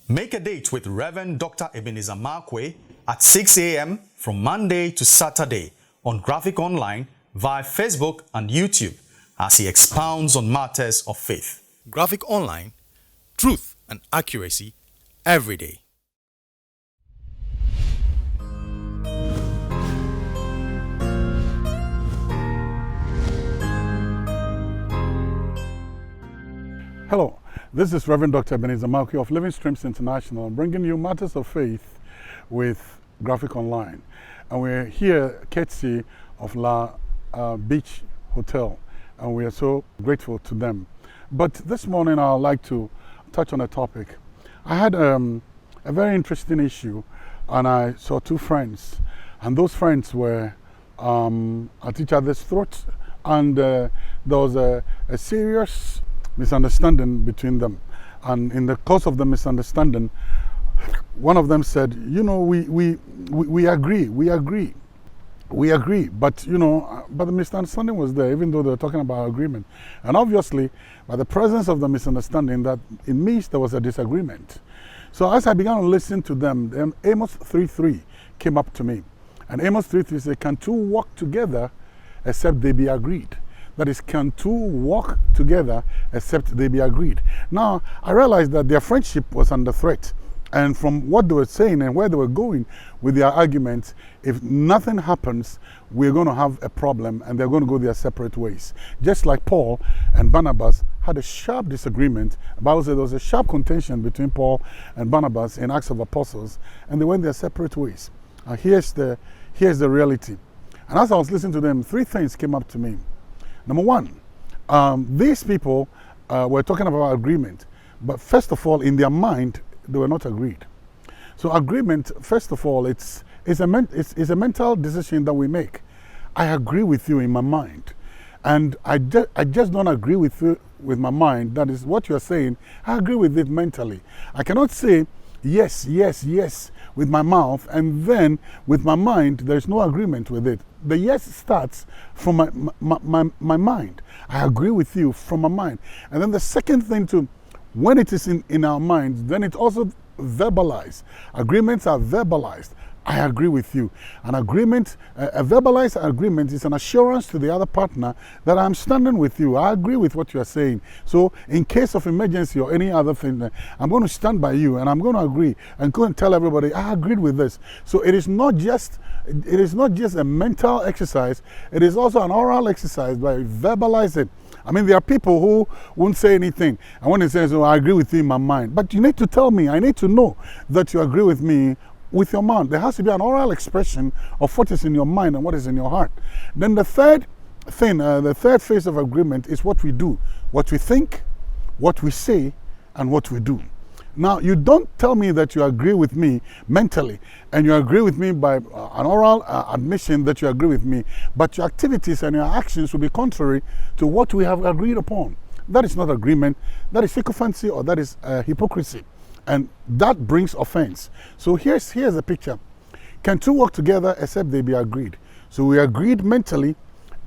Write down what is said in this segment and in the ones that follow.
Make a date with Reverend Dr. Ebenezer Markwei at 6 a.m. from Monday to Saturday on Graphic Online via Facebook and YouTube as he expounds on matters of faith. Graphic Online, truth and accuracy every day. Hello, this is Reverend Dr. Ebenezer Markwei of Living Streams International, bringing you matters of faith with Graphic Online. And we're here courtesy of La Beach Hotel, and we are so grateful to them. But this morning I'd like to touch on a topic. I had a very interesting issue, and I saw two friends, and those friends were at each other's throats, and there was a serious misunderstanding between them. And in the course of the misunderstanding, one of them said, you know, we agree, but you know, but the misunderstanding was there, even though they were talking about agreement. And obviously, by the presence of the misunderstanding, that it means there was a disagreement. So as I began to listen to them, then Amos 3:3 came up to me. And Amos 3:3 said, can two walk together except they be agreed? That is, can two walk together except they be agreed? Now, I realized that their friendship was under threat. And from what they were saying and where they were going with their arguments, if nothing happens, we're going to have a problem and they're going to go their separate ways. Just like Paul and Barnabas had a sharp disagreement. The Bible says there was a sharp contention between Paul and Barnabas in Acts of Apostles, and they went their separate ways. Here's the reality. And as I was listening to them, three things came up to me. Number one, these people were talking about agreement, but first of all, in their mind, they were not agreed. So agreement, first of all, it's a mental decision that we make. I agree with you in my mind, and I just don't agree with you with my mind. That is what you're saying. I agree with it mentally. I cannot say yes, yes, yes with my mouth, and then with my mind, there's no agreement with it. The yes starts from my mind. I agree with you from my mind. And then the second thing too, when it is in our minds, then it's also verbalized. Agreements are verbalized. I agree with you. An agreement, a verbalized agreement is an assurance to the other partner that I'm standing with you. I agree with what you're saying. So in case of emergency or any other thing, I'm going to stand by you and I'm going to agree and go and tell everybody I agreed with this. So it is not just a mental exercise, it is also an oral exercise by verbalizing. I mean, there are people who won't say anything. And when they say, so I agree with you in my mind. But you need to tell me, I need to know that you agree with me with your mouth. There has to be an oral expression of what is in your mind and what is in your heart. Then the third thing, the third phase of agreement is what we do, what we think, what we say, and what we do. Now, you don't tell me that you agree with me mentally and you agree with me by an oral admission that you agree with me, but your activities and your actions will be contrary to what we have agreed upon. That is not agreement. That is sycophancy, or that is hypocrisy. And that brings offense. So here's the picture. Can two work together except they be agreed? So we agreed mentally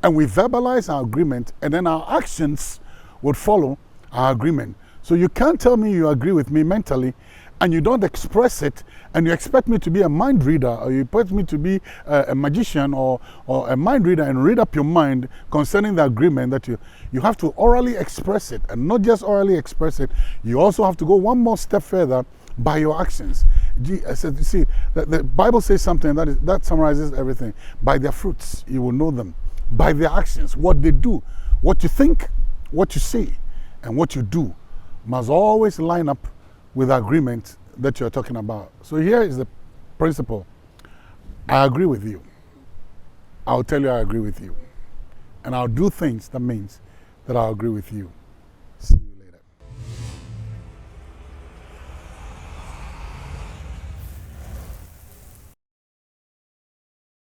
and we verbalize our agreement, and then our actions would follow our agreement. So you can't tell me you agree with me mentally and you don't express it, and you expect me to be a mind reader, or you expect me to be a magician or a mind reader and read up your mind concerning the agreement. That you have to orally express it, and not just orally express it, you also have to go one more step further by your actions. I said, you see, the Bible says something that summarizes everything. By their fruits you will know them. By their actions, what they do, what you think, what you say, and what you do must always line up with the agreement that you're talking about. So here is the principle. I agree with you. I'll tell you I agree with you. And I'll do things that means that I agree with you.